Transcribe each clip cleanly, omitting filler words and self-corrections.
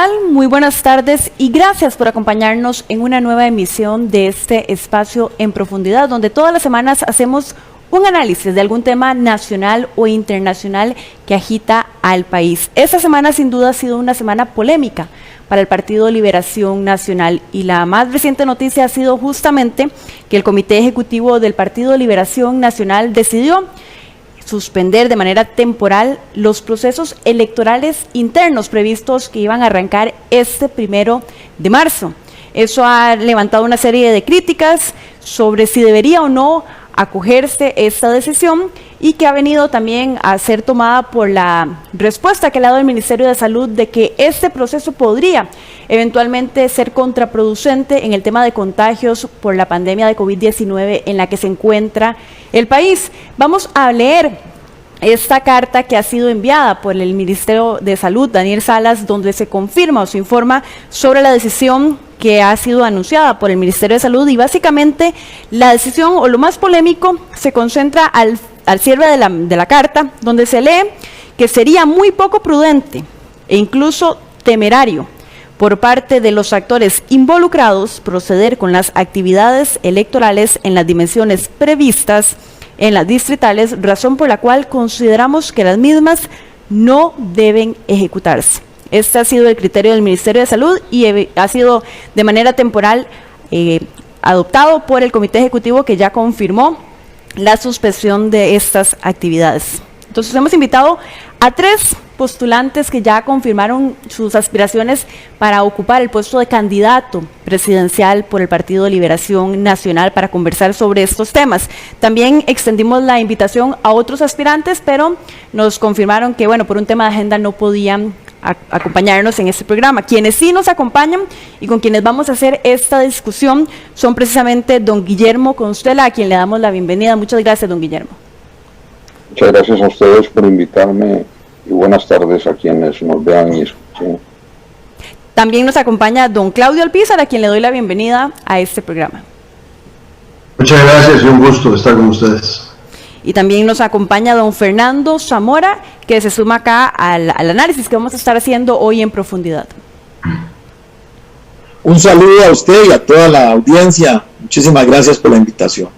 tal? Muy buenas tardes y gracias por acompañarnos en una nueva emisión de este espacio en profundidad, donde todas las semanas hacemos un análisis de algún tema nacional o internacional que agita al país. Esta semana sin duda ha sido una semana polémica para el Partido Liberación Nacional y la más reciente noticia ha sido justamente que el Comité Ejecutivo del Partido Liberación Nacional decidió suspender de manera temporal los procesos electorales internos previstos que iban a arrancar este 1 de marzo. Eso ha levantado una serie de críticas sobre si debería o no acogerse esta decisión y que ha venido también a ser tomada por la respuesta que le ha dado el Ministerio de Salud de que este proceso podría eventualmente ser contraproducente en el tema de contagios por la pandemia de COVID-19 en la que se encuentra el país. Vamos a leer esta carta que ha sido enviada por el Ministerio de Salud, Daniel Salas, donde se confirma o se informa sobre la decisión que ha sido anunciada por el Ministerio de Salud y básicamente la decisión o lo más polémico se concentra al cierre de la carta, donde se lee que sería muy poco prudente e incluso temerario por parte de los actores involucrados proceder con las actividades electorales en las dimensiones previstas en las distritales, razón por la cual consideramos que las mismas no deben ejecutarse. Este ha sido el criterio del Ministerio de Salud y ha sido de manera temporal adoptado por el Comité Ejecutivo que ya confirmó la suspensión de estas actividades. Entonces hemos invitado a 3 postulantes que ya confirmaron sus aspiraciones para ocupar el puesto de candidato presidencial por el Partido Liberación Nacional para conversar sobre estos temas. También extendimos la invitación a otros aspirantes, pero nos confirmaron que, bueno, por un tema de agenda no podían acompañarnos en este programa. Quienes sí nos acompañan y con quienes vamos a hacer esta discusión son precisamente don Guillermo Constela, a quien le damos la bienvenida. Muchas gracias, don Guillermo. Muchas gracias a ustedes por invitarme y buenas tardes a quienes nos vean y escuchen. También nos acompaña don Claudio Alpizar, a quien le doy la bienvenida a este programa. Muchas gracias y un gusto estar con ustedes. Y también nos acompaña don Fernando Zamora, que se suma acá al análisis que vamos a estar haciendo hoy en profundidad. Un saludo a usted y a toda la audiencia. Muchísimas gracias por la invitación.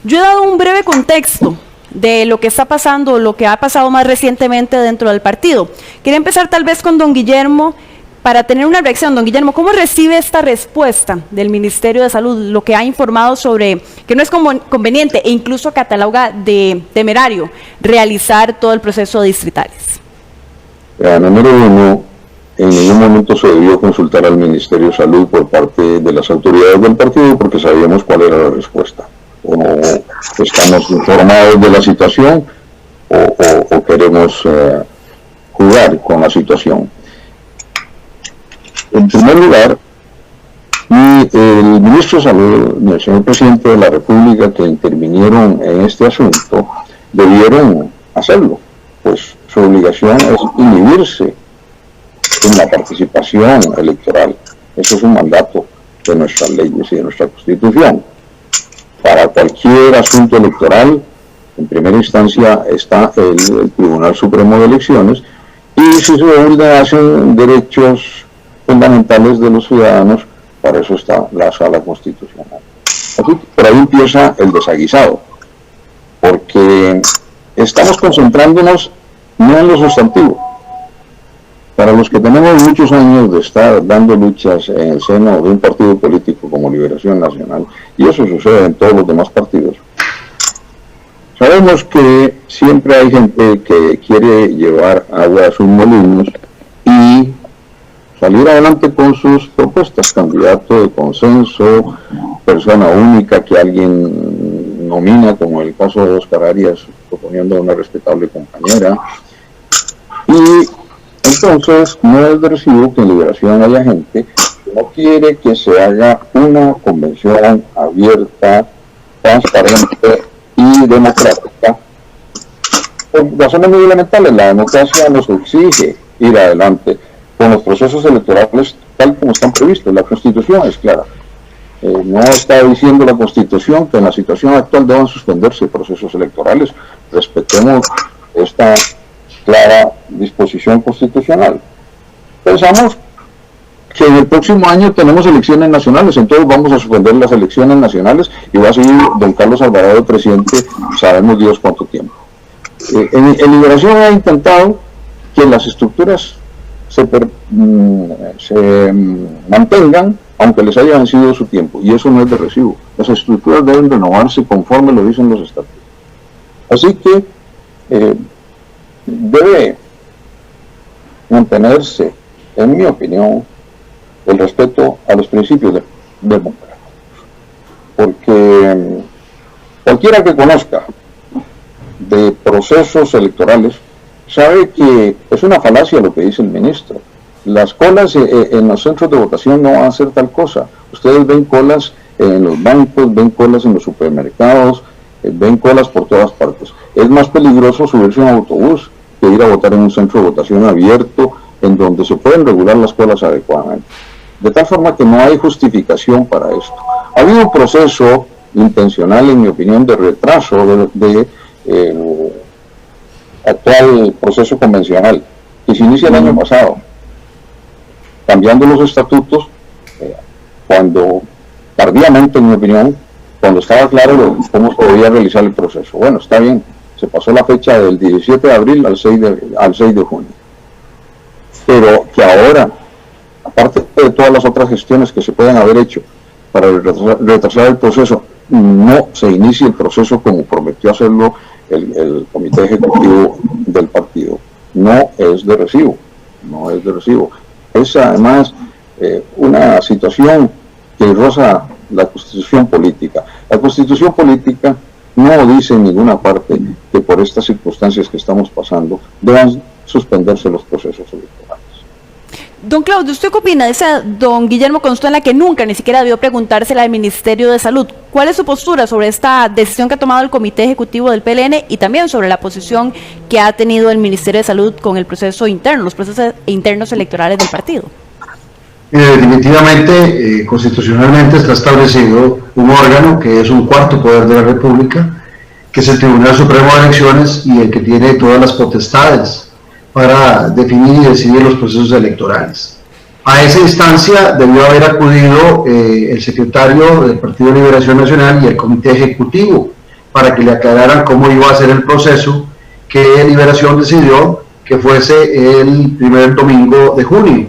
Yo he dado un breve contexto de lo que está pasando, lo que ha pasado más recientemente dentro del partido. Quería empezar tal vez con don Guillermo para tener una reacción. Don Guillermo, ¿cómo recibe esta respuesta del Ministerio de Salud, lo que ha informado sobre que no es conveniente e incluso cataloga de temerario realizar todo el proceso de distritales? Número 1, en ningún momento se debió consultar al Ministerio de Salud por parte de las autoridades del partido porque sabíamos cuál era la respuesta. O no estamos informados de la situación o queremos jugar con la situación. En primer lugar, el ministro de Salud y el señor presidente de la República que intervinieron en este asunto debieron hacerlo, pues su obligación es inhibirse en la participación electoral. Eso es un mandato de nuestras leyes y de nuestra Constitución. Para cualquier asunto electoral, en primera instancia está el Tribunal Supremo de Elecciones y si se vulneran derechos fundamentales de los ciudadanos, para eso está la Sala Constitucional. Así, por ahí empieza el desaguisado, porque estamos concentrándonos no en lo sustantivo. Para los que tenemos muchos años de estar dando luchas en el seno de un partido político como Liberación Nacional, y eso sucede en todos los demás partidos, sabemos que siempre hay gente que quiere llevar agua a sus molinos y salir adelante con sus propuestas, candidato de consenso, persona única que alguien nomina, como el caso de Oscar Arias, proponiendo a una respetable compañera. Y entonces no es de recibo que en Liberación haya gente que no quiere que se haga una convención abierta, transparente y democrática. Por razones muy elementales, la democracia nos exige ir adelante con los procesos electorales tal como están previstos. La Constitución es clara. No está diciendo la Constitución que en la situación actual deban suspenderse procesos electorales. Respetemos esta clara disposición constitucional. Pensamos que en el próximo año tenemos elecciones nacionales, entonces vamos a suspender las elecciones nacionales y va a seguir don Carlos Alvarado presidente, sabemos Dios cuánto tiempo. En Liberación ha intentado que las estructuras se mantengan, aunque les haya vencido su tiempo, y eso no es de recibo. Las estructuras deben renovarse conforme lo dicen los estatutos. Así que debe mantenerse, en mi opinión, el respeto a los principios democráticos. Porque cualquiera que conozca de procesos electorales sabe que es una falacia lo que dice el ministro. Las colas en los centros de votación no van a ser tal cosa. Ustedes ven colas en los bancos, ven colas en los supermercados, ven colas por todas partes. Es más peligroso subirse a un autobús que ir a votar en un centro de votación abierto en donde se pueden regular las colas adecuadamente. De tal forma que no hay justificación para esto. Ha habido un proceso intencional, en mi opinión, de retraso del actual proceso convencional, que se inicia el año pasado, cambiando los estatutos, cuando, tardíamente, en mi opinión, cuando estaba claro cómo se podía realizar el proceso. Bueno, está bien, se pasó la fecha del 17 de abril al 6 de junio. Pero que ahora, aparte de todas las otras gestiones que se pueden haber hecho para retrasar el proceso, no se inicie el proceso como prometió hacerlo el comité ejecutivo del partido. No es de recibo, no es de recibo. Es además una situación que roza la constitución política. La constitución política no dice en ninguna parte que por estas circunstancias que estamos pasando deban suspenderse los procesos electorales. Don Claudio, ¿usted qué opina? Dice don Guillermo Consuela que nunca ni siquiera debió preguntársela al Ministerio de Salud. ¿Cuál es su postura sobre esta decisión que ha tomado el Comité Ejecutivo del PLN y también sobre la posición que ha tenido el Ministerio de Salud con el proceso interno, los procesos internos electorales del partido? Definitivamente, constitucionalmente está establecido un órgano que es un cuarto poder de la República, que es el Tribunal Supremo de Elecciones y el que tiene todas las potestades para definir y decidir los procesos electorales. A esa instancia debió haber acudido el secretario del Partido de Liberación Nacional y el Comité Ejecutivo para que le aclararan cómo iba a ser el proceso que Liberación decidió que fuese el primer domingo de junio.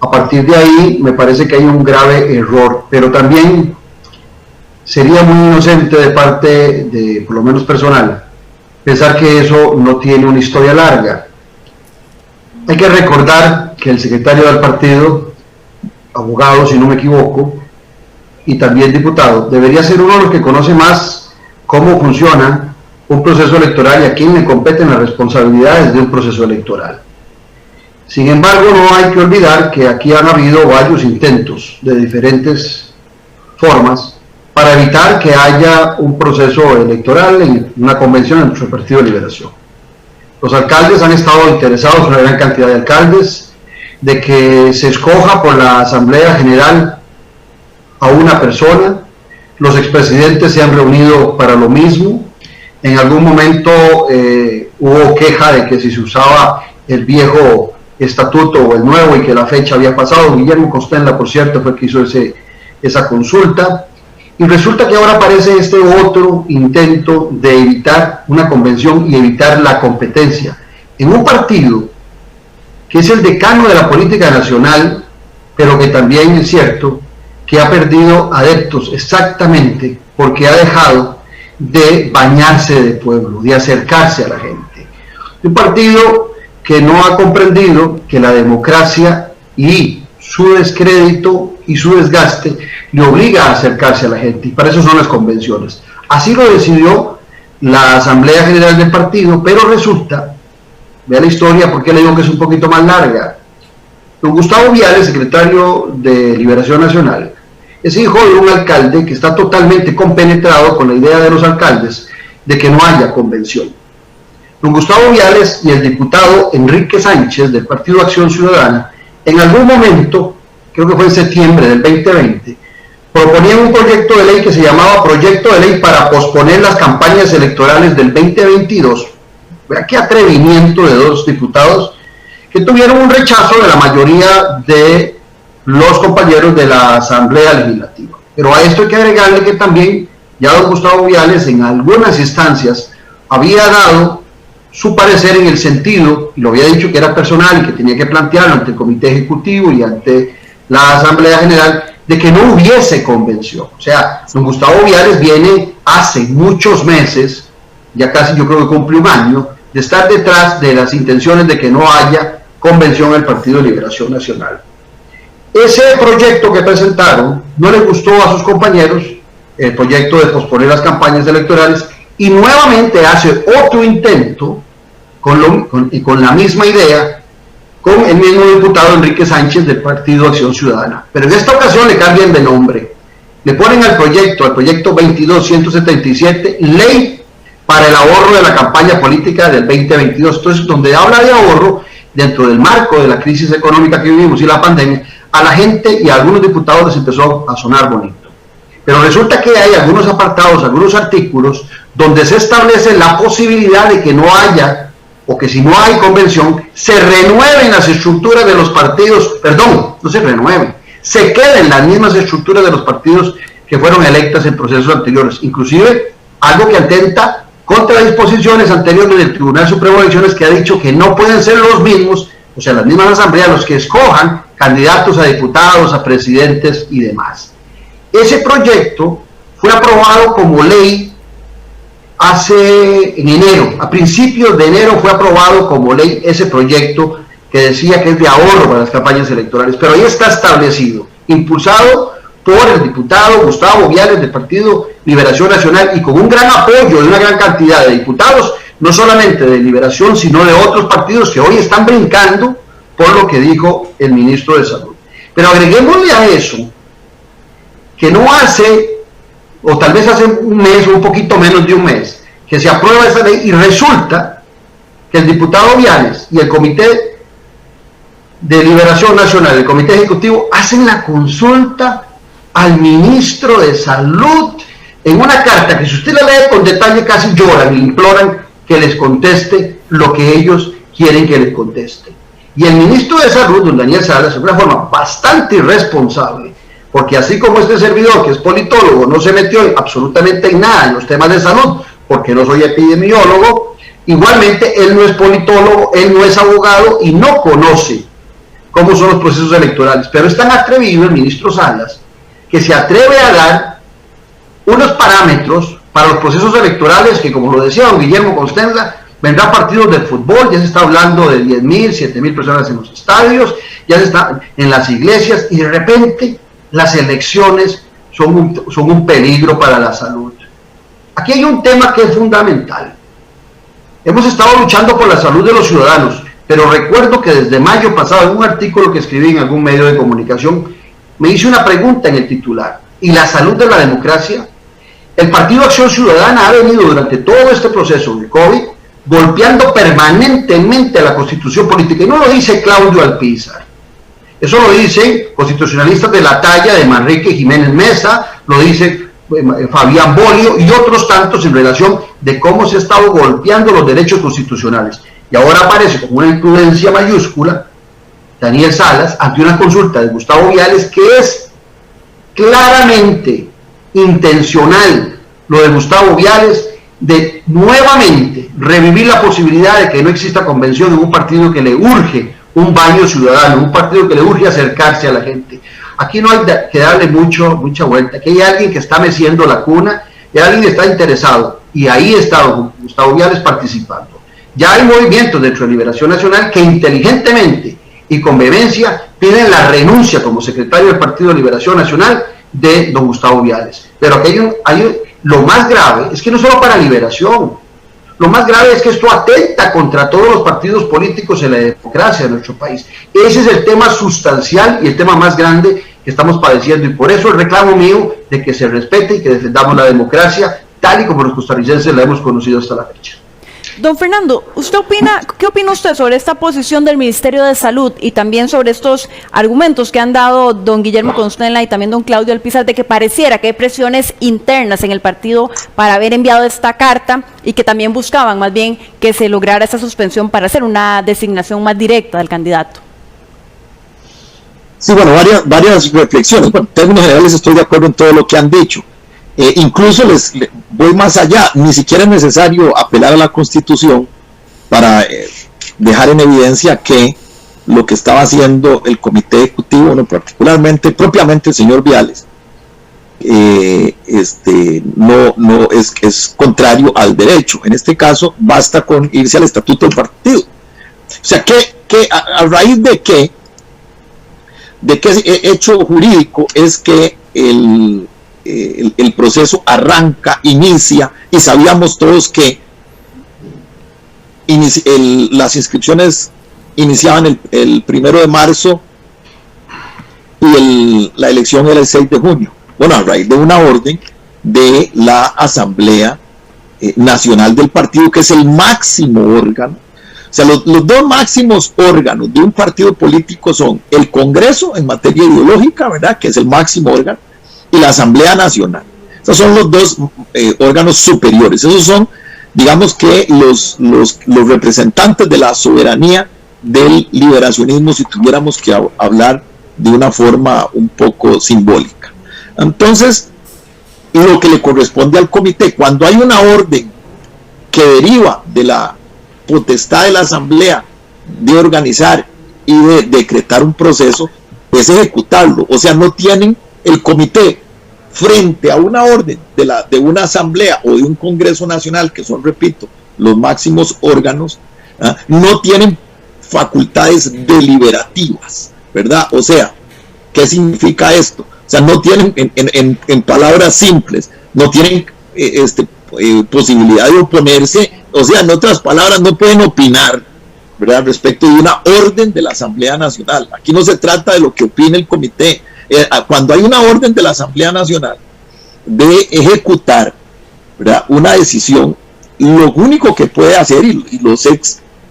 A partir de ahí me parece que hay un grave error, pero también sería muy inocente de parte de, por lo menos personal, pensar que eso no tiene una historia larga. Hay que recordar que el secretario del partido, abogado si no me equivoco, y también diputado, debería ser uno de los que conoce más cómo funciona un proceso electoral y a quién le competen las responsabilidades de un proceso electoral. Sin embargo, no hay que olvidar que aquí han habido varios intentos de diferentes formas para evitar que haya un proceso electoral en una convención en nuestro Partido de Liberación. Los alcaldes han estado interesados, una gran cantidad de alcaldes, de que se escoja por la Asamblea General a una persona. Los expresidentes se han reunido para lo mismo. En algún momento hubo queja de que si se usaba el viejo estatuto o el nuevo y que la fecha había pasado. Guillermo Consuela, por cierto, fue el que hizo esa consulta. Y resulta que ahora aparece este otro intento de evitar una convención y evitar la competencia en un partido que es el decano de la política nacional, pero que también es cierto que ha perdido adeptos exactamente porque ha dejado de bañarse de pueblo, de acercarse a la gente. Un partido que no ha comprendido que la democracia y su descrédito y su desgaste le obliga a acercarse a la gente, y para eso son las convenciones. Así lo decidió la Asamblea General del partido, pero resulta, vea la historia, porque le digo que es un poquito más larga. Don Gustavo Viales, secretario de Liberación Nacional, es hijo de un alcalde que está totalmente compenetrado con la idea de los alcaldes de que no haya convención. Don Gustavo Viales y el diputado Enrique Sánchez del Partido Acción Ciudadana, en algún momento, creo que fue en septiembre del 2020, proponían un proyecto de ley que se llamaba Proyecto de Ley para posponer las campañas electorales del 2022. Vea qué atrevimiento de dos diputados que tuvieron un rechazo de la mayoría de los compañeros de la Asamblea Legislativa. Pero a esto hay que agregarle que también ya don Gustavo Viales en algunas instancias había dado su parecer en el sentido, y lo había dicho que era personal y que tenía que plantearlo ante el Comité Ejecutivo y ante la Asamblea General, de que no hubiese convención. O sea, don Gustavo Viales viene hace muchos meses, ya casi yo creo que cumple un año, de estar detrás de las intenciones de que no haya convención del Partido de Liberación Nacional. Ese proyecto que presentaron no le gustó a sus compañeros, el proyecto de posponer las campañas electorales, y nuevamente hace otro intento con la misma idea con el mismo diputado Enrique Sánchez del Partido Acción Ciudadana. Pero en esta ocasión le cambian de nombre. Le ponen al proyecto 22-177, Ley para el ahorro de la campaña política del 2022. Entonces, donde habla de ahorro, dentro del marco de la crisis económica que vivimos y la pandemia, a la gente y a algunos diputados les empezó a sonar bonito. Pero resulta que hay algunos apartados, algunos artículos, donde se establece la posibilidad de que no haya, o que si no hay convención, se renueven las estructuras de los partidos, perdón, no se renueven, se queden las mismas estructuras de los partidos que fueron electas en procesos anteriores, inclusive algo que atenta contra disposiciones anteriores del Tribunal Supremo de Elecciones, que ha dicho que no pueden ser los mismos, o sea, las mismas asambleas, los que escojan candidatos a diputados, a presidentes y demás. Ese proyecto fue aprobado como ley en enero, a principios de enero fue aprobado como ley ese proyecto que decía que es de ahorro para las campañas electorales, pero ahí está establecido, impulsado por el diputado Gustavo Viales del Partido Liberación Nacional y con un gran apoyo de una gran cantidad de diputados, no solamente de Liberación, sino de otros partidos que hoy están brincando por lo que dijo el ministro de Salud. Pero agreguémosle a eso que no hace, o tal vez hace un mes o un poquito menos de un mes, que se aprueba esa ley y resulta que el diputado Viales y el Comité de Liberación Nacional, el Comité Ejecutivo, hacen la consulta al ministro de Salud en una carta que si usted la lee con detalle casi lloran y imploran que les conteste lo que ellos quieren que les conteste. Y el ministro de Salud, don Daniel Salas, de una forma bastante irresponsable, porque así como este servidor, que es politólogo, no se metió absolutamente en nada en los temas de salud, porque no soy epidemiólogo, igualmente él no es politólogo, él no es abogado y no conoce cómo son los procesos electorales. Pero es tan atrevido el ministro Salas que se atreve a dar unos parámetros para los procesos electorales que, como lo decía don Guillermo Constenla, vendrán partidos de fútbol, ya se está hablando de 10.000, 7.000 personas en los estadios, ya se está en las iglesias, y de repente las elecciones son un peligro para la salud. Aquí hay un tema que es fundamental. Hemos estado luchando por la salud de los ciudadanos, pero recuerdo que desde mayo pasado, en un artículo que escribí en algún medio de comunicación, me hice una pregunta en el titular: ¿y la salud de la democracia? El Partido Acción Ciudadana ha venido durante todo este proceso de COVID golpeando permanentemente a la Constitución política, y no lo dice Claudio Alpizar, eso lo dicen constitucionalistas de la talla de Manrique Jiménez Mesa, lo dice Fabián Bolio y otros tantos en relación de cómo se ha estado golpeando los derechos constitucionales. Y ahora aparece como una imprudencia mayúscula Daniel Salas ante una consulta de Gustavo Viales, que es claramente intencional lo de Gustavo Viales, de nuevamente revivir la posibilidad de que no exista convención en un partido que le urge un baño ciudadano, un partido que le urge acercarse a la gente. Aquí no hay que darle mucha vuelta, aquí hay alguien que está meciendo la cuna, y alguien que está interesado, y ahí está Gustavo Viales participando. Ya hay movimientos dentro de Liberación Nacional que inteligentemente y con vehemencia piden la renuncia como secretario del Partido de Liberación Nacional de don Gustavo Viales. Pero aquí lo más grave es que no solo para Liberación, lo más grave es que esto atenta contra todos los partidos políticos en la democracia de nuestro país. Ese es el tema sustancial y el tema más grande que estamos padeciendo, y por eso el reclamo mío de que se respete y que defendamos la democracia tal y como los costarricenses la hemos conocido hasta la fecha. Don Fernando, ¿qué opina usted sobre esta posición del Ministerio de Salud y también sobre estos argumentos que han dado don Guillermo Constenla y también don Claudio Alpizar, de que pareciera que hay presiones internas en el partido para haber enviado esta carta y que también buscaban más bien que se lograra esa suspensión para hacer una designación más directa del candidato? Sí, bueno, varias reflexiones. Bueno, en términos generales estoy de acuerdo en todo lo que han dicho. Incluso voy más allá, ni siquiera es necesario apelar a la Constitución para dejar en evidencia que lo que estaba haciendo el Comité Ejecutivo, bueno, particularmente, propiamente el señor Viales, no es contrario al derecho. En este caso, basta con irse al estatuto del partido. O sea, a raíz de qué hecho jurídico es que el proceso arranca, inicia, y sabíamos todos que las inscripciones iniciaban el 1 de marzo y la elección era el 6 de junio. Bueno, a raíz de una orden de la Asamblea Nacional del partido, que es el máximo órgano. O sea, los dos máximos órganos de un partido político son el Congreso en materia ideológica, ¿verdad?, que es el máximo órgano, y la Asamblea Nacional. Esos son los dos órganos superiores. Esos son, digamos que, los representantes de la soberanía del liberacionismo, si tuviéramos que hablar de una forma un poco simbólica. Entonces, lo que le corresponde al comité, cuando hay una orden que deriva de la potestad de la Asamblea de organizar y de decretar un proceso, es ejecutarlo. O sea, no tienen el comité frente a una orden de una Asamblea o de un Congreso Nacional, que son, repito, los máximos órganos, no tienen facultades deliberativas, ¿verdad? O sea, ¿qué significa esto? O sea, no tienen, en palabras simples, no tienen posibilidad de oponerse. O sea, en otras palabras, no pueden opinar, ¿verdad?, respecto de una orden de la Asamblea Nacional. Aquí no se trata de lo que opine el comité. Cuando hay una orden de la Asamblea Nacional de ejecutar, ¿verdad?, una decisión, lo único que puede hacer, y lo sé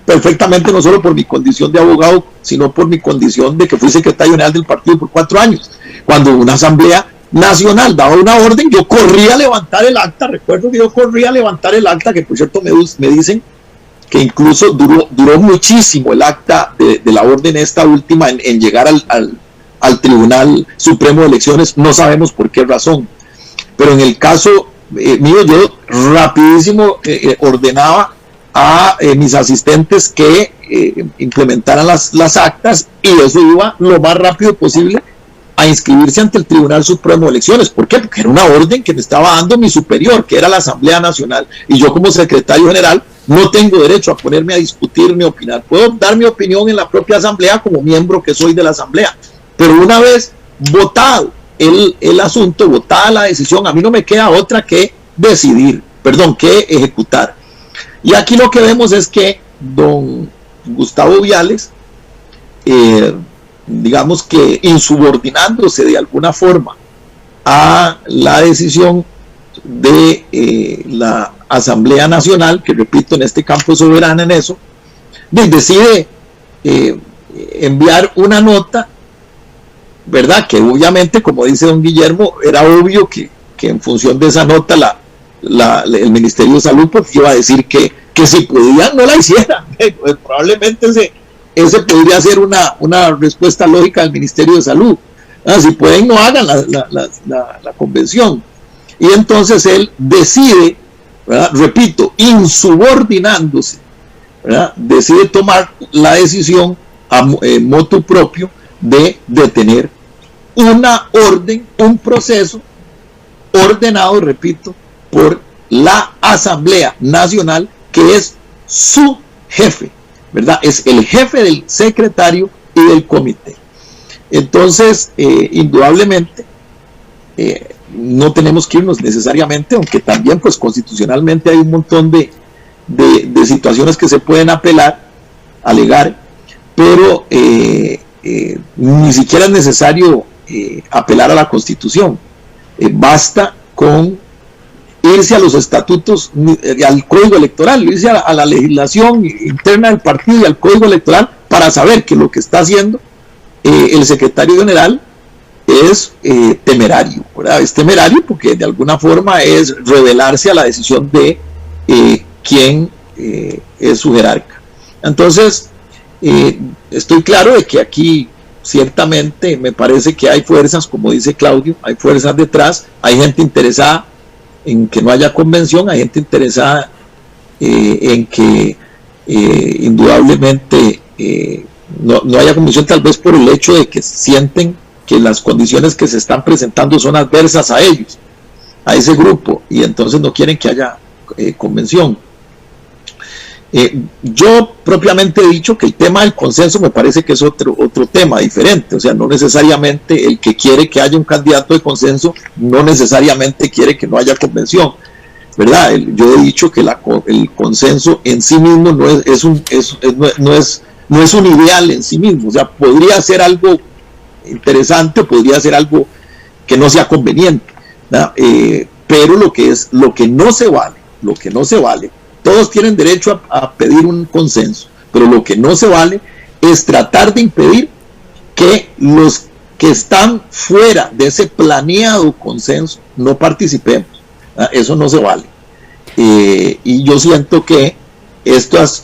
perfectamente, no solo por mi condición de abogado, sino por mi condición de que fui secretario general del partido por 4 años. Cuando una Asamblea Nacional daba una orden, yo corría a levantar el acta. Recuerdo que yo corría a levantar el acta, que por cierto me dicen que incluso duró muchísimo el acta de la orden esta última en llegar al Tribunal Supremo de Elecciones. No sabemos por qué razón, pero en el caso mío, yo rapidísimo ordenaba a mis asistentes que implementaran las actas, y eso iba lo más rápido posible a inscribirse ante el Tribunal Supremo de Elecciones. ¿Por qué? Porque era una orden que me estaba dando mi superior, que era la Asamblea Nacional, y yo, como secretario general, no tengo derecho a ponerme a discutir ni opinar. Puedo dar mi opinión en la propia Asamblea como miembro que soy de la Asamblea, pero una vez votado el asunto, votada la decisión, a mí no me queda otra que que ejecutar. Y aquí lo que vemos es que don Gustavo Viales, digamos que insubordinándose de alguna forma a la decisión de la Asamblea Nacional, que, repito, en este campo es soberana en eso, decide enviar una nota, ¿verdad?, que obviamente, como dice don Guillermo, era obvio que en función de esa nota el Ministerio de Salud pues iba a decir que si podían no la hicieran. Pues probablemente ese podría ser una respuesta lógica del Ministerio de Salud. Si pueden, no hagan la convención. Y entonces él decide, ¿verdad?, repito, insubordinándose, ¿verdad?, decide tomar la decisión a motu propio de detener una orden, un proceso ordenado, repito, por la Asamblea Nacional, que es su jefe, ¿verdad? Es el jefe del secretario y del comité. Entonces, indudablemente, no tenemos que irnos necesariamente, aunque también, pues, constitucionalmente hay un montón de situaciones que se pueden alegar, pero ni siquiera es necesario apelar a la Constitución. Basta con irse a los estatutos, al código electoral, irse a la legislación interna del partido y al código electoral, para saber que lo que está haciendo el secretario general es temerario, ¿verdad? Es temerario porque de alguna forma es rebelarse a la decisión de quien es su jerarca. Entonces, estoy claro de que aquí ciertamente me parece que hay fuerzas, como dice Claudio, hay fuerzas detrás, hay gente interesada en que no haya convención, hay gente interesada en que indudablemente no haya convención, tal vez por el hecho de que sienten que las condiciones que se están presentando son adversas a ellos, a ese grupo, y entonces no quieren que haya convención. Yo propiamente he dicho que el tema del consenso me parece que es otro tema diferente, o sea, no necesariamente el que quiere que haya un candidato de consenso, no necesariamente quiere que no haya convención, ¿verdad? Yo he dicho que el consenso en sí mismo no es un ideal en sí mismo, o sea, podría ser algo interesante, podría ser algo que no sea conveniente, pero lo que no se vale, todos tienen derecho a pedir un consenso, pero lo que no se vale es tratar de impedir que los que están fuera de ese planeado consenso no participemos. Eso no se vale. Y yo siento que estos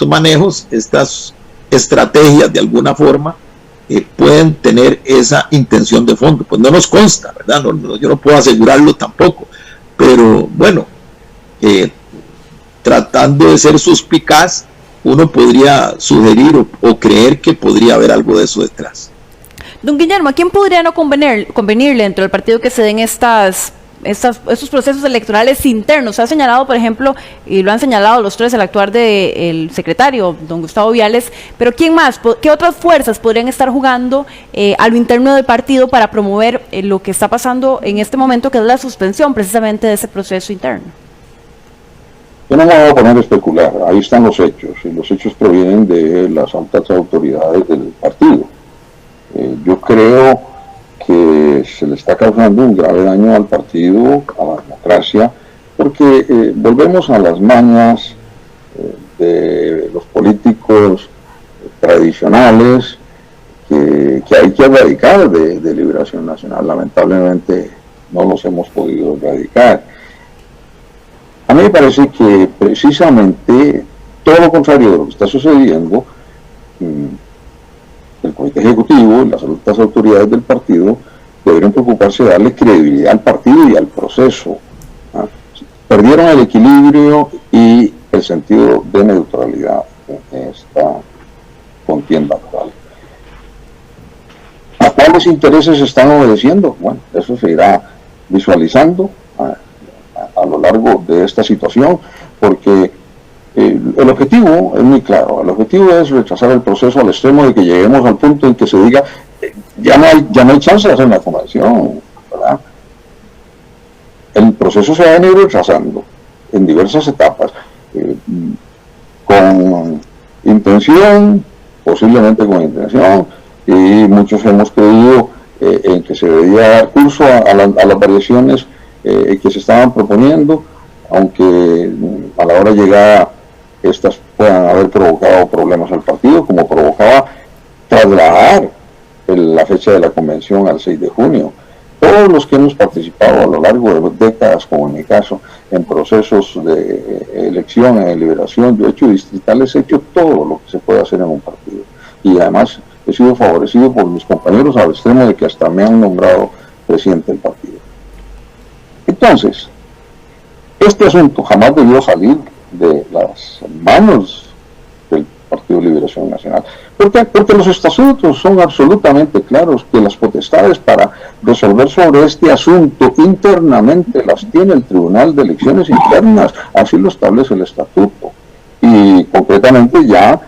manejos, estas estrategias de alguna forma pueden tener esa intención de fondo. Pues no nos consta, ¿verdad? Yo no puedo asegurarlo tampoco, pero bueno, tratando de ser suspicaz, uno podría sugerir o creer que podría haber algo de eso detrás. Don Guillermo, ¿a quién podría no convenirle dentro del partido que se den estos procesos electorales internos? Se ha señalado, por ejemplo, y lo han señalado los tres, el actuar del secretario, don Gustavo Viales, pero ¿quién más? ¿Qué otras fuerzas podrían estar jugando a lo interno del partido para promover lo que está pasando en este momento, que es la suspensión precisamente de ese proceso interno? Yo no me voy a poner a especular, ahí están los hechos, y los hechos provienen de las altas autoridades del partido. Yo creo que se le está causando un grave daño al partido, a la democracia, porque volvemos a las mañas de los políticos tradicionales que hay que erradicar de Liberación Nacional. Lamentablemente no los hemos podido erradicar. A mí me parece que precisamente todo lo contrario de lo que está sucediendo, el Comité Ejecutivo y las altas autoridades del partido deberían preocuparse de darle credibilidad al partido y al proceso. Perdieron el equilibrio y el sentido de neutralidad en esta contienda actual. ¿A cuáles intereses están obedeciendo? Bueno, eso se irá visualizando a lo largo de esta situación, porque el objetivo es muy claro. El objetivo es rechazar el proceso al extremo de que lleguemos al punto en que se diga ya no hay chance de hacer una convención, ¿verdad? El proceso se va a venir rechazando en diversas etapas, con intención, posiblemente con intención, y muchos hemos creído en que se debería dar curso a las variaciones que se estaban proponiendo, aunque a la hora llegada estas puedan haber provocado problemas al partido, como provocaba trasladar la fecha de la convención al 6 de junio. Todos los que hemos participado a lo largo de décadas, como en mi caso, en procesos de elección, en liberación, yo he hecho distritales, he hecho todo lo que se puede hacer en un partido. Y además he sido favorecido por mis compañeros al extremo de que hasta me han nombrado presidente del partido. Entonces, este asunto jamás debió salir de las manos del Partido de Liberación Nacional. ¿Por qué? Porque los estatutos son absolutamente claros, que las potestades para resolver sobre este asunto internamente las tiene el Tribunal de Elecciones Internas, así lo establece el estatuto. Y concretamente ya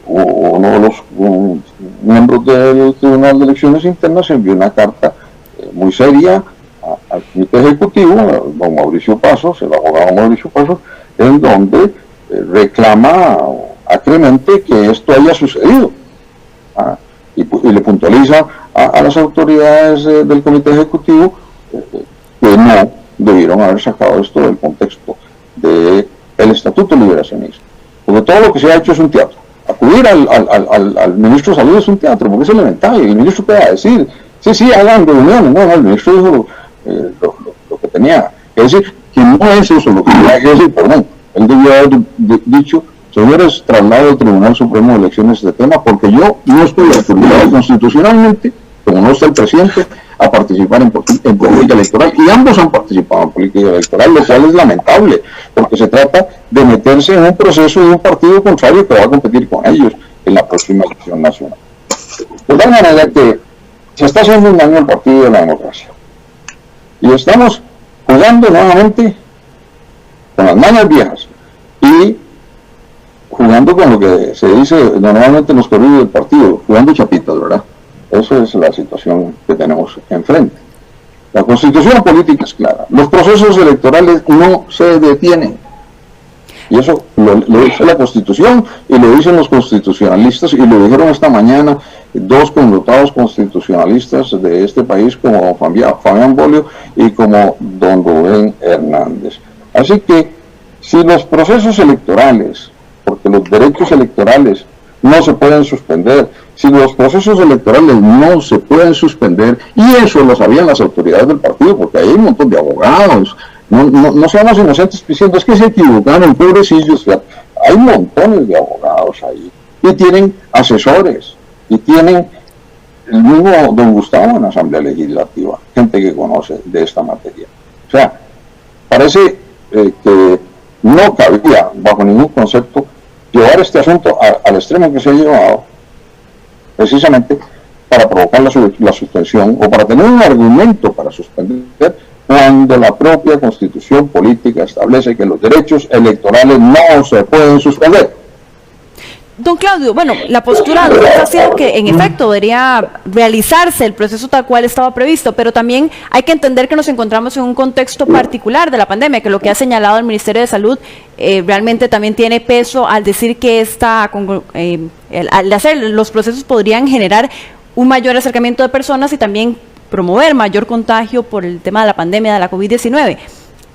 uno de los miembros del Tribunal de Elecciones Internas envió una carta muy seria al Comité Ejecutivo, don Mauricio Pasos, el abogado Mauricio Pasos, en donde reclama acremente que esto haya sucedido, y le puntualiza a las autoridades del Comité Ejecutivo que no debieron haber sacado esto del contexto del Estatuto Liberacionista, porque todo lo que se ha hecho es un teatro. Acudir al ministro de Salud es un teatro, porque es elemental, y el ministro puede decir, sí, hagan reuniones, no, el ministro dijo lo que tenía que decir, que no es eso lo que tenía que decir, perdón, él debió haber dicho, señores, traslado al Tribunal Supremo de Elecciones este tema, porque yo no estoy autorizado constitucionalmente, como no está el presidente, a participar en política electoral, y ambos han participado en política electoral, lo cual es lamentable, porque se trata de meterse en un proceso de un partido contrario que va a competir con ellos en la próxima elección nacional. De tal manera que se está haciendo un daño al partido de la democracia, y estamos jugando nuevamente con las manos viejas, y jugando con lo que se dice normalmente en los corridos del partido, jugando chapitas, ¿verdad? Esa es la situación que tenemos enfrente. La constitución política es clara. Los procesos electorales no se detienen. Y eso lo dice la Constitución y lo dicen los constitucionalistas, y lo dijeron esta mañana dos connotados constitucionalistas de este país, como Fabián Bolio y como don Rubén Hernández. Así que si los procesos electorales, porque los derechos electorales no se pueden suspender, si los procesos electorales no se pueden suspender, y eso lo sabían las autoridades del partido, porque hay un montón de abogados, no seamos inocentes diciendo, es que se equivocaron, pobrecillos, hay montones de abogados ahí, y tienen asesores, y tienen el mismo don Gustavo en la Asamblea Legislativa, gente que conoce de esta materia. O sea, parece que no cabía bajo ningún concepto llevar este asunto al extremo que se ha llevado, precisamente para provocar la suspensión, o para tener un argumento para suspender, cuando la propia Constitución política establece que los derechos electorales no se pueden suspender. Don Claudio, bueno, la postura de usted ha sido que en efecto debería realizarse el proceso tal cual estaba previsto, pero también hay que entender que nos encontramos en un contexto particular de la pandemia, que lo que ha señalado el Ministerio de Salud realmente también tiene peso al decir que al hacer los procesos podrían generar un mayor acercamiento de personas y también promover mayor contagio por el tema de la pandemia de la COVID-19.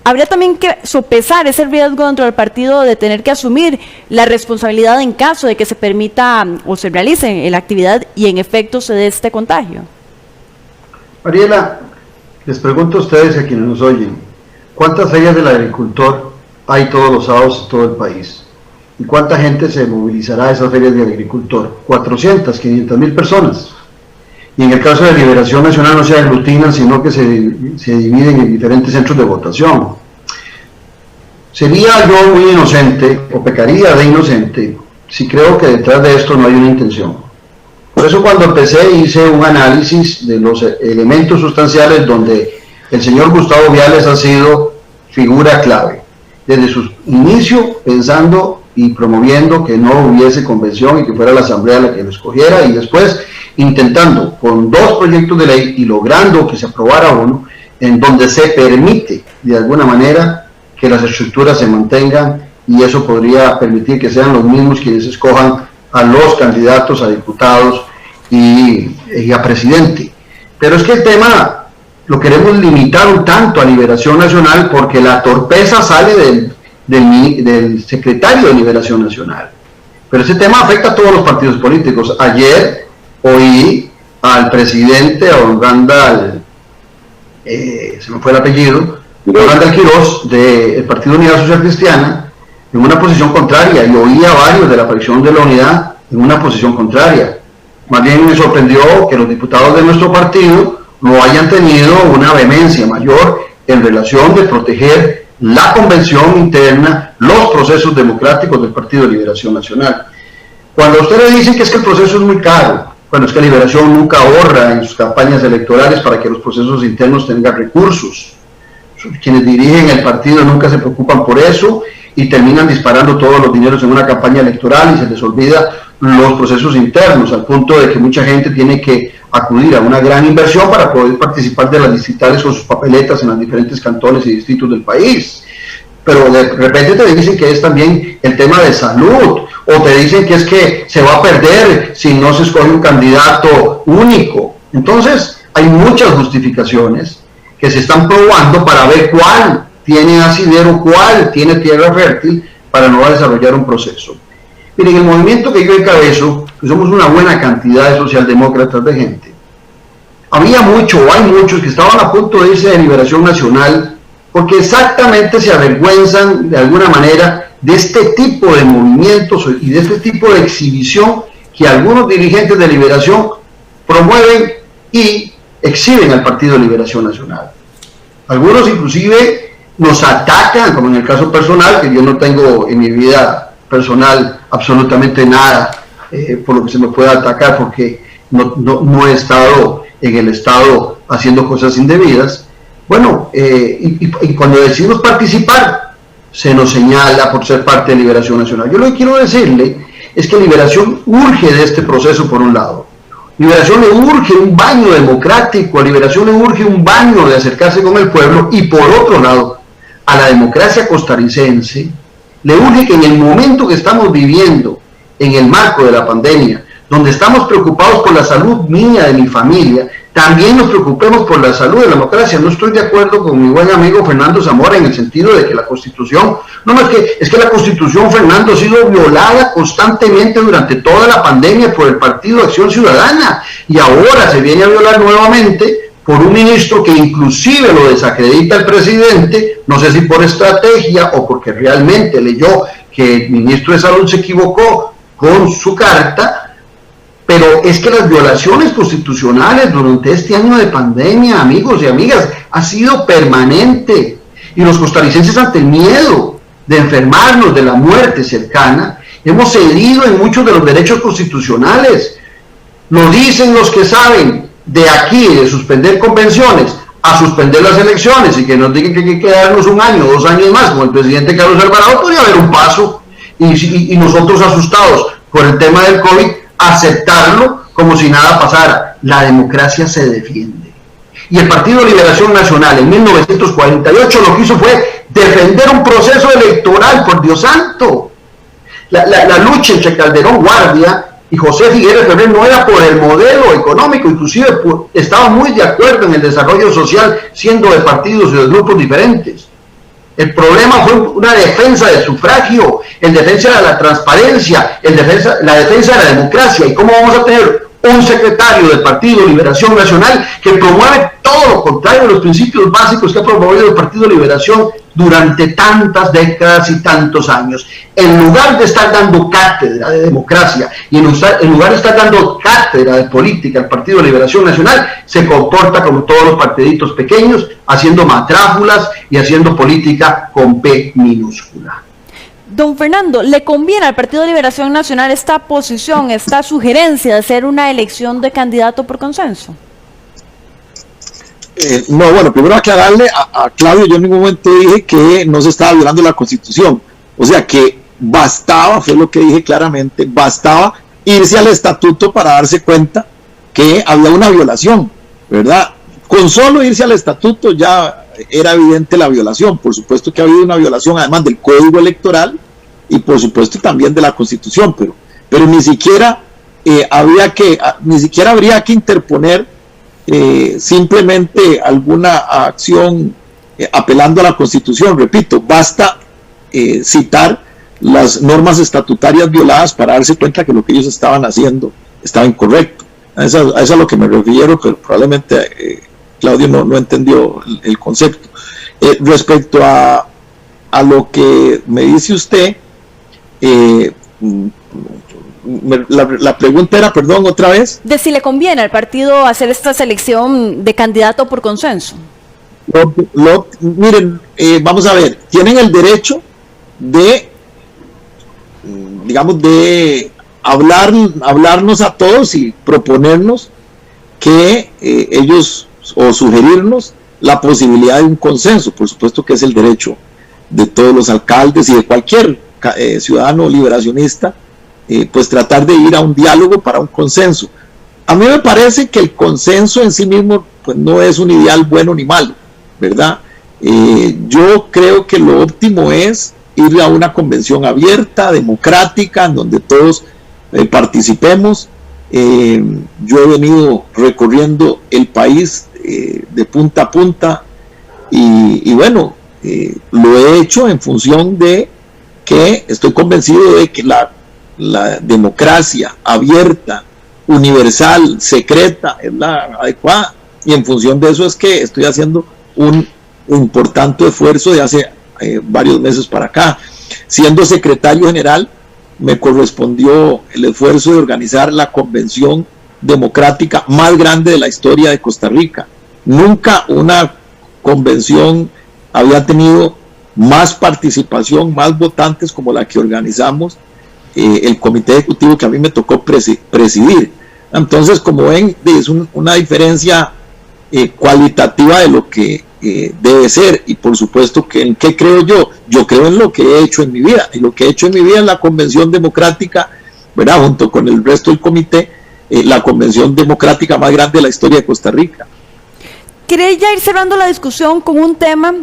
Habría también que sopesar ese riesgo dentro del partido de tener que asumir la responsabilidad en caso de que se permita o se realice la actividad y en efecto se dé este contagio. Mariela, les pregunto a ustedes y a quienes nos oyen, ¿cuántas ferias del agricultor hay todos los sábados en todo el país? ¿Y cuánta gente se movilizará a esas ferias del agricultor? 400, 500,000 personas. Y en el caso de Liberación Nacional no se aglutinan, sino que se dividen en diferentes centros de votación. Sería yo muy inocente, o pecaría de inocente, si creo que detrás de esto no hay una intención. Por eso cuando empecé hice un análisis de los elementos sustanciales donde el señor Gustavo Viales ha sido figura clave. Desde su inicio pensando y promoviendo que no hubiese convención y que fuera la Asamblea la que lo escogiera, y después intentando con 2 proyectos de ley y logrando que se aprobara uno en donde se permite de alguna manera que las estructuras se mantengan, y eso podría permitir que sean los mismos quienes escojan a los candidatos a diputados y a presidente. Pero es que el tema lo queremos limitar un tanto a Liberación Nacional porque la torpeza sale del secretario de Liberación Nacional. Pero ese tema afecta a todos los partidos políticos. Ayer oí al presidente, a don Randall, se me fue el apellido, Randall Quiroz, del Partido Unidad Social Cristiana, en una posición contraria, y oí a varios de la fracción de la Unidad en una posición contraria. Más bien me sorprendió que los diputados de nuestro partido no hayan tenido una vehemencia mayor en relación de proteger la convención interna, los procesos democráticos del Partido de Liberación Nacional. Cuando ustedes dicen que es que el proceso es muy caro, bueno, es que Liberación nunca ahorra en sus campañas electorales para que los procesos internos tengan recursos. Quienes dirigen el partido nunca se preocupan por eso y terminan disparando todos los dineros en una campaña electoral y se les olvida los procesos internos, al punto de que mucha gente tiene que acudir a una gran inversión para poder participar de las distritales con sus papeletas en los diferentes cantones y distritos del país. Pero de repente te dicen que es también el tema de salud, o te dicen que es que se va a perder si no se escoge un candidato único. Entonces hay muchas justificaciones que se están probando para ver cuál tiene asidero, cuál tiene tierra fértil para no desarrollar un proceso. Miren, el movimiento que yo encabezo, que somos una buena cantidad de socialdemócratas de gente, hay muchos que estaban a punto de irse de Liberación Nacional porque exactamente se avergüenzan de alguna manera de este tipo de movimientos y de este tipo de exhibición que algunos dirigentes de Liberación promueven y exhiben al Partido de Liberación Nacional. Algunos inclusive nos atacan, como en el caso personal, que yo no tengo en mi vida personal absolutamente nada por lo que se me pueda atacar, porque no he estado en el Estado haciendo cosas indebidas. Bueno, y cuando decidimos participar, se nos señala por ser parte de Liberación Nacional. Yo lo que quiero decirle es que Liberación urge de este proceso por un lado. Liberación le urge un baño democrático, a Liberación le urge un baño de acercarse con el pueblo, y por otro lado, a la democracia costarricense le urge que en el momento que estamos viviendo, en el marco de la pandemia, donde estamos preocupados por la salud mía, de mi familia, también nos preocupemos por la salud de la democracia. No estoy de acuerdo con mi buen amigo Fernando Zamora en el sentido de que la Constitución, es que la Constitución, Fernando, ha sido violada constantemente durante toda la pandemia por el Partido Acción Ciudadana, y ahora se viene a violar nuevamente por un ministro que inclusive lo desacredita el presidente, no sé si por estrategia o porque realmente leyó que el ministro de Salud se equivocó con su carta. Pero es que las violaciones constitucionales durante este año de pandemia, amigos y amigas, ha sido permanente. Y los costarricenses, ante el miedo de enfermarnos, de la muerte cercana, hemos cedido en muchos de los derechos constitucionales. Lo dicen los que saben, de aquí, de suspender convenciones, a suspender las elecciones, y que nos digan que hay que quedarnos un año, 2 años más, como el presidente Carlos Alvarado, podría haber un paso. Y nosotros, asustados por el tema del COVID, aceptarlo como si nada pasara. La democracia se defiende. Y el Partido de Liberación Nacional en 1948 lo que hizo fue defender un proceso electoral, por Dios santo. La lucha entre Calderón Guardia y José Figueres Ferrer no era por el modelo económico, inclusive estaba muy de acuerdo en el desarrollo social, siendo de partidos y de grupos diferentes. El problema fue una defensa del sufragio, en defensa de la transparencia, la defensa de la democracia. ¿Y cómo vamos a tener un secretario del Partido Liberación Nacional que promueve todo lo contrario de los principios básicos que ha promovido el Partido Liberación durante tantas décadas y tantos años? En lugar de estar dando cátedra de democracia y en lugar de estar dando cátedra de política al Partido Liberación Nacional, se comporta como todos los partiditos pequeños, haciendo matráfulas y haciendo política con P minúscula. Don Fernando, ¿le conviene al Partido de Liberación Nacional esta posición, esta sugerencia de hacer una elección de candidato por consenso? No, bueno, primero aclararle a Claudio, yo en ningún momento dije que no se estaba violando la Constitución. O sea que bastaba, fue lo que dije claramente, bastaba irse al estatuto para darse cuenta que había una violación, ¿verdad? Con solo irse al estatuto ya era evidente la violación. Por supuesto que ha habido una violación además del Código Electoral y por supuesto también de la Constitución, pero ni siquiera habría que interponer simplemente alguna acción apelando a la Constitución. Repito, basta citar las normas estatutarias violadas para darse cuenta que lo que ellos estaban haciendo estaba incorrecto. A eso es a lo que me refiero, pero probablemente Claudio no entendió el concepto. Respecto a lo que me dice usted, la pregunta era, perdón, otra vez. De si le conviene al partido hacer esta selección de candidato por consenso. Miren, vamos a ver, tienen el derecho de, digamos, de hablarnos a todos y proponernos que ellos, o sugerirnos la posibilidad de un consenso. Por supuesto que es el derecho de todos los alcaldes y de cualquier ciudadano liberacionista, pues tratar de ir a un diálogo para un consenso. A mí me parece que el consenso en sí mismo pues no es un ideal bueno ni malo, ¿verdad? Yo creo que lo óptimo es ir a una convención abierta, democrática, en donde todos participemos. Yo he venido recorriendo el país de punta a punta y bueno, lo he hecho en función de que estoy convencido de que la democracia abierta, universal, secreta es la adecuada, y en función de eso es que estoy haciendo un importante esfuerzo de hace varios meses para acá. Siendo secretario general, me correspondió el esfuerzo de organizar la convención democrática más grande de la historia de Costa Rica. Nunca una convención había tenido más participación, más votantes como la que organizamos el comité ejecutivo que a mí me tocó presidir. Entonces, como ven, es una diferencia cualitativa de lo que debe ser. Y por supuesto que en qué creo yo creo en lo que he hecho en mi vida, y lo que he hecho en mi vida en la convención democrática, ¿verdad?, junto con el resto del comité, la convención democrática más grande de la historia de Costa Rica. Quería ya ir cerrando la discusión con un tema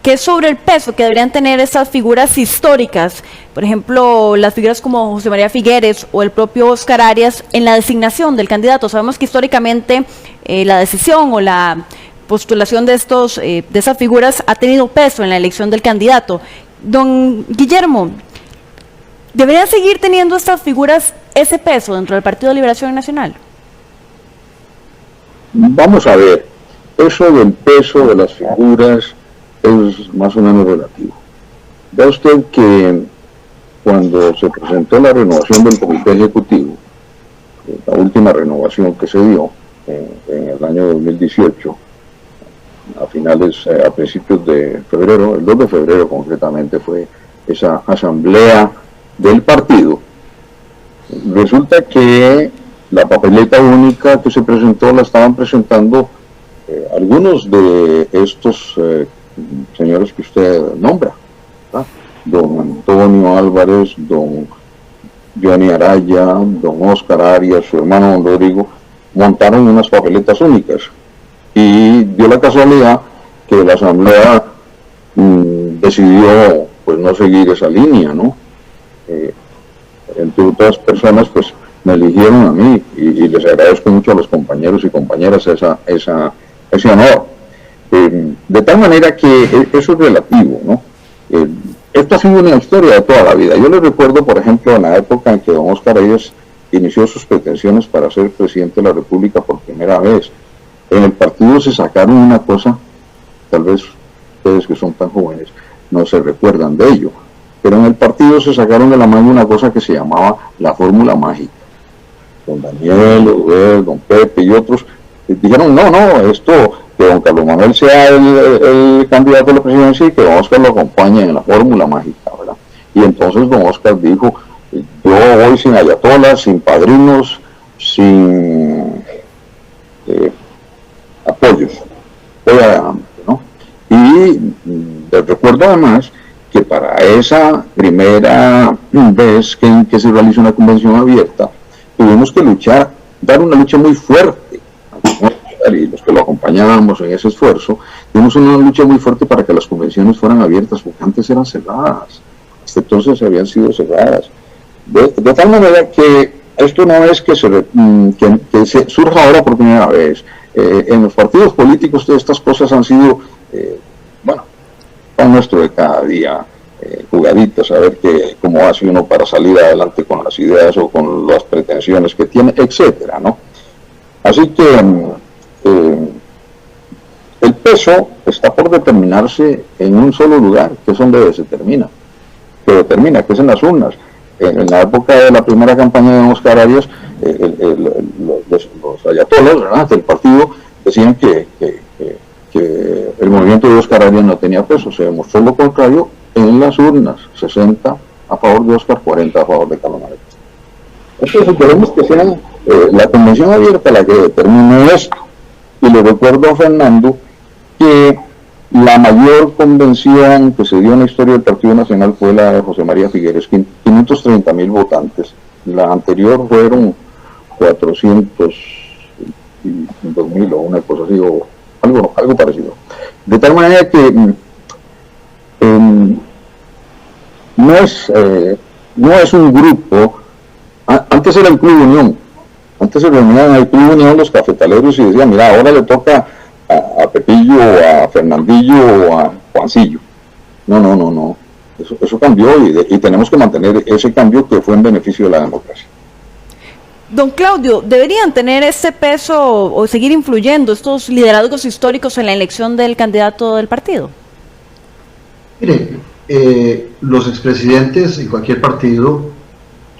que es sobre el peso que deberían tener esas figuras históricas, por ejemplo, las figuras como José María Figueres o el propio Óscar Arias en la designación del candidato. Sabemos que históricamente la decisión o la postulación de esas figuras ha tenido peso en la elección del candidato. Don Guillermo, ¿deberían seguir teniendo estas figuras ese peso dentro del Partido de Liberación Nacional? Vamos a ver, eso del peso de las figuras es más o menos relativo. Vea usted que cuando se presentó la renovación del comité ejecutivo, la última renovación que se dio en el año 2018, a principios de febrero, el 2 de febrero concretamente, fue esa asamblea del partido. Resulta que la papeleta única que se presentó la estaban presentando algunos de estos señores que usted nombra, ¿verdad? Don Antonio Álvarez, don Johnny Araya, don Óscar Arias, su hermano don Rodrigo, montaron unas papeletas únicas, y dio la casualidad que la asamblea decidió pues no seguir esa línea, ¿no? Entre otras personas pues me eligieron a mí, y les agradezco mucho a los compañeros y compañeras ese honor. De tal manera que eso es relativo, ¿no? Esto ha sido una historia de toda la vida. Yo les recuerdo, por ejemplo, en la época en que don Óscar Arias inició sus pretensiones para ser presidente de la República por primera vez. En el partido se sacaron una cosa, tal vez ustedes que son tan jóvenes no se recuerdan de ello, pero en el partido se sacaron de la mano una cosa que se llamaba la fórmula mágica. Don Daniel, don Pepe y otros dijeron, no, esto, que don Carlos Manuel sea el candidato a la presidencia y que don Óscar lo acompañe en la fórmula mágica, ¿verdad? Y entonces don Óscar dijo, yo voy sin ayatolas, sin padrinos, sin apoyos, voy adelante, ¿no? Y les recuerdo además que para esa primera vez que se realizó una convención abierta, tuvimos que dar una lucha muy fuerte, y los que lo acompañábamos en ese esfuerzo, tuvimos una lucha muy fuerte para que las convenciones fueran abiertas, porque antes eran cerradas, hasta entonces habían sido cerradas. De tal manera que esto no es que se surja ahora por primera vez. En los partidos políticos todas estas cosas han sido, pan nuestro de cada día, jugaditas, a ver cómo hace uno para salir adelante con las ideas o con las pretensiones que tiene, etcétera, ¿no? Así que el peso está por determinarse en un solo lugar, que es donde se determina, que es en las urnas. En la época de la primera campaña de Óscar Arias, los ayatolas, ¿verdad?, del partido decían que el movimiento de Óscar Arias no tenía peso. Se demostró lo contrario en las urnas, 60 a favor de Óscar, 40 a favor de Carlos Manuel. Entonces queremos que sea la convención abierta la que determine esto. Y le recuerdo a Fernando que la mayor convención que se dio en la historia del Partido Nacional fue la de José María Figueres, 530,000 votantes. La anterior fueron 402,000 o una cosa así, o algo parecido. De tal manera que no es un grupo. Antes era el Club Unión. Antes se reunían en el Club Unión los cafetaleros y decían, mira, ahora le toca a Pepillo, a Fernandillo o a Juancillo. No. Eso cambió y tenemos que mantener ese cambio que fue en beneficio de la democracia. Don Claudio, ¿deberían tener ese peso o seguir influyendo estos liderazgos históricos en la elección del candidato del partido? Mire, los expresidentes en cualquier partido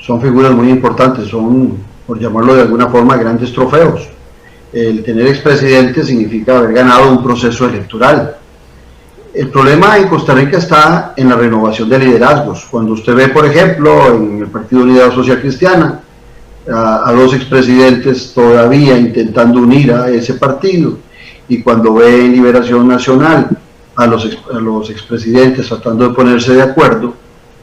son figuras muy importantes, son, por llamarlo de alguna forma, grandes trofeos. El tener expresidente significa haber ganado un proceso electoral. El problema en Costa Rica está en la renovación de liderazgos. Cuando usted ve, por ejemplo, en el Partido Unidad Social Cristiana, a dos expresidentes todavía intentando unir a ese partido, y cuando ve en Liberación Nacional a los expresidentes tratando de ponerse de acuerdo,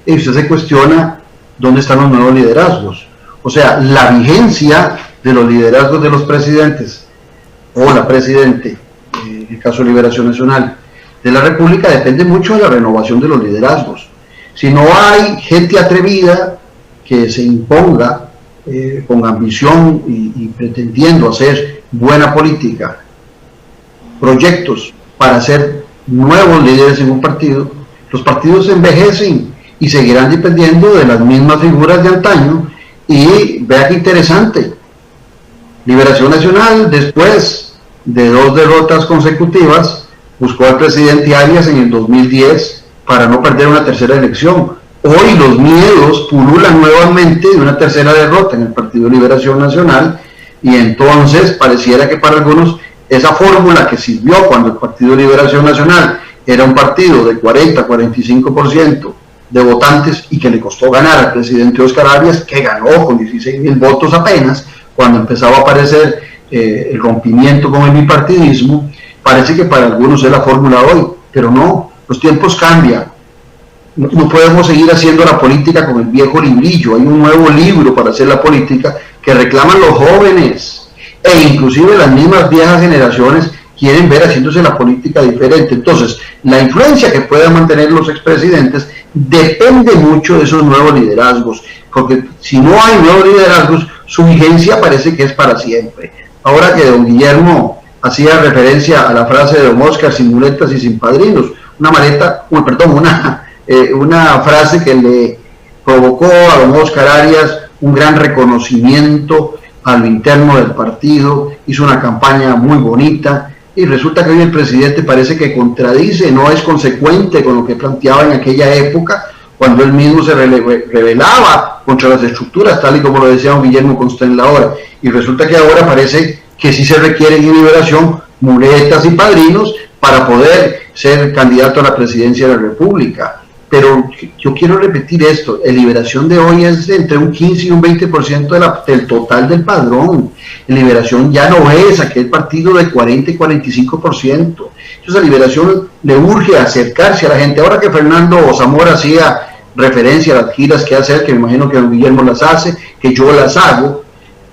y usted se cuestiona dónde están los nuevos liderazgos. O sea, la vigencia de los liderazgos de los presidentes o la presidente, en el caso de Liberación Nacional de la República, depende mucho de la renovación de los liderazgos. Si no hay gente atrevida que se imponga con ambición y pretendiendo hacer buena política, proyectos para ser nuevos líderes en un partido, los partidos envejecen y seguirán dependiendo de las mismas figuras de antaño. Y vea qué interesante, Liberación Nacional, después de 2 derrotas consecutivas, buscó al presidente Arias en el 2010 para no perder una tercera elección. Hoy los miedos pululan nuevamente de una tercera derrota en el Partido Liberación Nacional, y entonces pareciera que para algunos esa fórmula que sirvió cuando el Partido Liberación Nacional era un partido de 40-45% de votantes y que le costó ganar al presidente Óscar Arias, que ganó con 16,000 votos apenas, cuando empezaba a aparecer el rompimiento con el bipartidismo, parece que para algunos es la fórmula hoy, pero no, los tiempos cambian. No podemos seguir haciendo la política con el viejo librillo. Hay un nuevo libro para hacer la política que reclaman los jóvenes, e inclusive las mismas viejas generaciones quieren ver haciéndose la política diferente. Entonces, la influencia que puedan mantener los expresidentes depende mucho de esos nuevos liderazgos, porque si no hay nuevos liderazgos, su vigencia parece que es para siempre. Ahora que don Guillermo hacía referencia a la frase de don Óscar, sin muletas y sin padrinos, una frase que le provocó a don Óscar Arias un gran reconocimiento a lo interno del partido, hizo una campaña muy bonita, y resulta que hoy el presidente parece que contradice, no es consecuente con lo que planteaba en aquella época, cuando él mismo se rebelaba contra las estructuras, tal y como lo decía don Guillermo Constant la hora, y resulta que ahora parece que sí se requieren en Liberación muletas y padrinos para poder ser candidato a la presidencia de la República. Pero yo quiero repetir esto, la Liberación de hoy es entre un 15 y un 20% del total del padrón. La Liberación ya no es aquel partido de 40 y 45%. Entonces a Liberación le urge acercarse a la gente. Ahora que Fernando Zamora hacía referencia a las giras que hace, que me imagino que don Guillermo las hace, que yo las hago,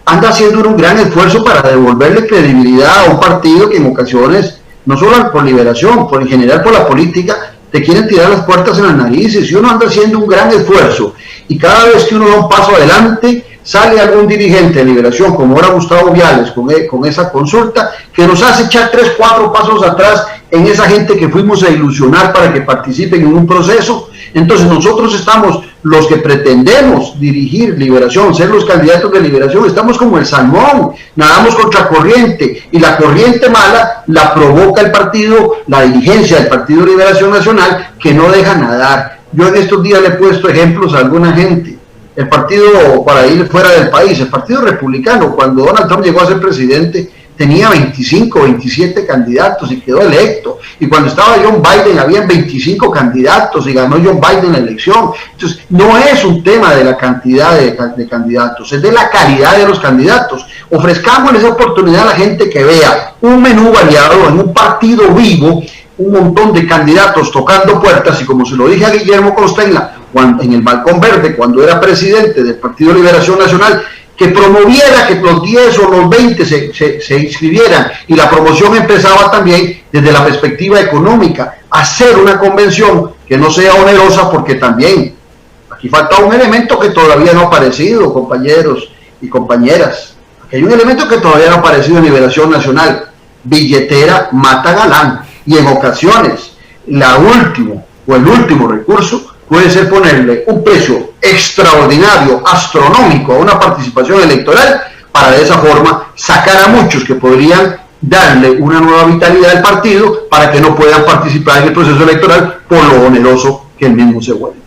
anda haciendo un gran esfuerzo para devolverle credibilidad a un partido que en ocasiones, no solo por Liberación, por en general por la política, te quieren tirar las puertas en las narices. Y uno anda haciendo un gran esfuerzo, y cada vez que uno da un paso adelante, sale algún dirigente de Liberación, como ahora Gustavo Viales, con esa consulta, que nos hace echar 3, 4 pasos atrás en esa gente que fuimos a ilusionar para que participen en un proceso. Entonces nosotros estamos, los que pretendemos dirigir Liberación, ser los candidatos de Liberación, estamos como el salmón, nadamos contra corriente, y la corriente mala la provoca el partido, la dirigencia del Partido Liberación Nacional, que no deja nadar. Yo en estos días le he puesto ejemplos a alguna gente. El partido, para ir fuera del país, el Partido Republicano, cuando Donald Trump llegó a ser presidente, tenía 25, 27 candidatos y quedó electo. Y cuando estaba John Biden, habían 25 candidatos y ganó John Biden la elección. Entonces, no es un tema de la cantidad de candidatos, es de la calidad de los candidatos. Ofrezcamos esa oportunidad a la gente que vea un menú variado en un partido vivo, un montón de candidatos tocando puertas, y como se lo dije a Guillermo Constenla en el Balcón Verde, cuando era presidente del Partido Liberación Nacional, que promoviera que los 10 o los 20 se inscribieran, y la promoción empezaba también desde la perspectiva económica, hacer una convención que no sea onerosa, porque también aquí falta un elemento que todavía no ha aparecido, compañeros y compañeras. Aquí hay un elemento que todavía no ha aparecido en Liberación Nacional: billetera mata galán, y en ocasiones el último recurso puede ser ponerle un precio extraordinario, astronómico, a una participación electoral, para de esa forma sacar a muchos que podrían darle una nueva vitalidad al partido para que no puedan participar en el proceso electoral por lo oneroso que el mismo se vuelve.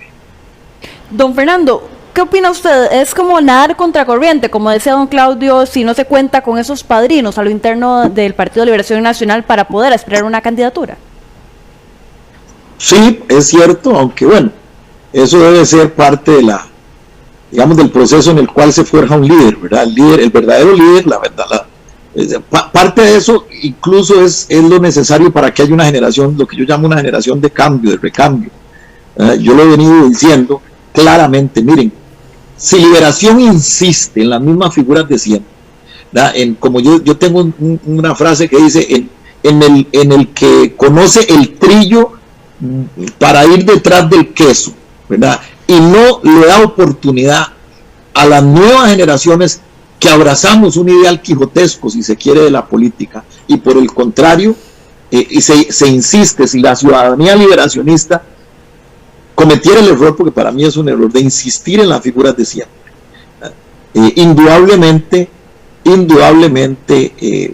Don Fernando, ¿qué opina usted? ¿Es como nadar contracorriente, como decía don Claudio, si no se cuenta con esos padrinos a lo interno del Partido de Liberación Nacional para poder aspirar a una candidatura? Sí, es cierto, aunque bueno, eso debe ser parte de digamos, del proceso en el cual se forja un líder, ¿verdad? El verdadero líder, la verdad, parte de eso incluso es lo necesario para que haya una generación, lo que yo llamo una generación de cambio, de recambio. Yo lo he venido diciendo claramente, miren, si Liberación insiste en las mismas figuras de siempre, como yo tengo una frase que dice, en el que conoce el trillo para ir detrás del queso, ¿verdad? Y no le da oportunidad a las nuevas generaciones que abrazamos un ideal quijotesco, si se quiere, de la política, y por el contrario, se insiste, si la ciudadanía liberacionista cometiera el error, porque para mí es un error, de insistir en las figuras de siempre, indudablemente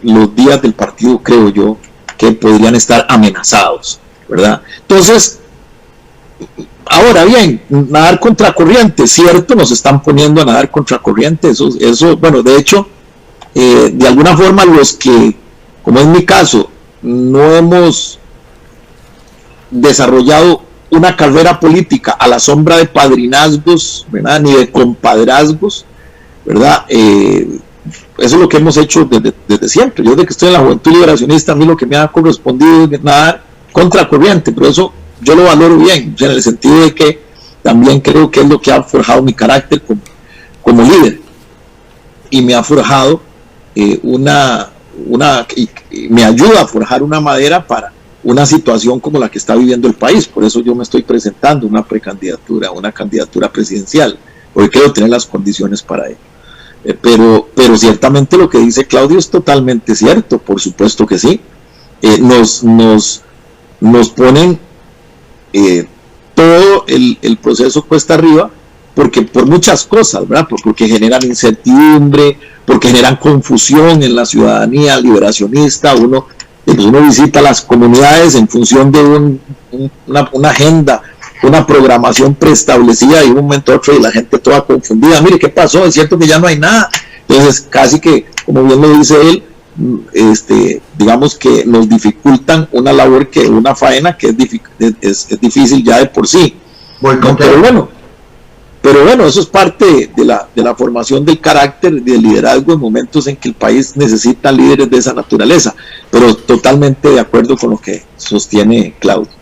los días del partido, creo yo, que podrían estar amenazados, ¿verdad? Entonces, ahora bien, nadar contracorriente, cierto, nos están poniendo a nadar contracorriente, eso bueno, de hecho, de alguna forma los que, como es mi caso, no hemos desarrollado una carrera política a la sombra de padrinazgos, ¿verdad? Ni de compadrazgos, ¿verdad? Eso es lo que hemos hecho desde siempre. Yo desde que estoy en la Juventud Liberacionista, a mí lo que me ha correspondido es nadar contracorriente, pero eso yo lo valoro bien, o sea, en el sentido de que también creo que es lo que ha forjado mi carácter como líder, y me ha forjado y me ayuda a forjar una madera para una situación como la que está viviendo el país. Por eso yo me estoy presentando una precandidatura, una candidatura presidencial, porque quiero tener las condiciones para ello. Pero ciertamente lo que dice Claudio es totalmente cierto, por supuesto que sí. Nos ponen todo el proceso cuesta arriba, porque por muchas cosas, ¿verdad? Porque generan incertidumbre, porque generan confusión en la ciudadanía liberacionista. Uno visita las comunidades en función de una agenda, una programación preestablecida, y un momento a otro y la gente toda confundida. Mire, ¿qué pasó? Es cierto que ya no hay nada. Entonces, casi que, como bien lo dice él, digamos que nos dificultan una labor, una faena que es difícil ya de por sí. Pero bueno, eso es parte de la formación del carácter, del liderazgo en momentos en que el país necesita líderes de esa naturaleza. Pero totalmente de acuerdo con lo que sostiene Claudio.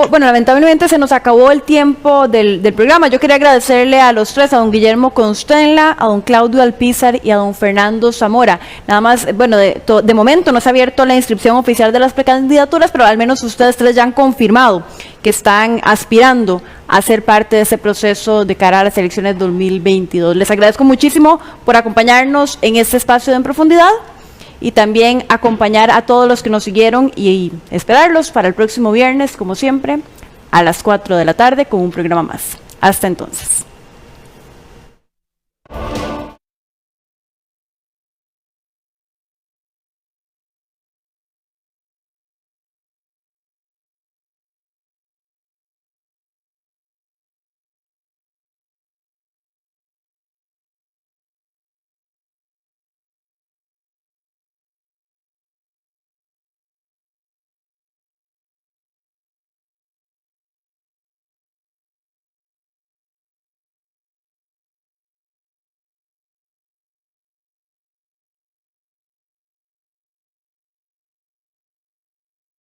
Bueno, lamentablemente se nos acabó el tiempo del programa. Yo quería agradecerle a los tres, a don Guillermo Constenla, a don Claudio Alpizar y a don Fernando Zamora. Nada más, bueno, de momento no se ha abierto la inscripción oficial de las precandidaturas, pero al menos ustedes tres ya han confirmado que están aspirando a ser parte de ese proceso de cara a las elecciones 2022. Les agradezco muchísimo por acompañarnos en este espacio de En Profundidad, y también acompañar a todos los que nos siguieron y esperarlos para el próximo viernes, como siempre, a las 4 de la tarde con un programa más. Hasta entonces.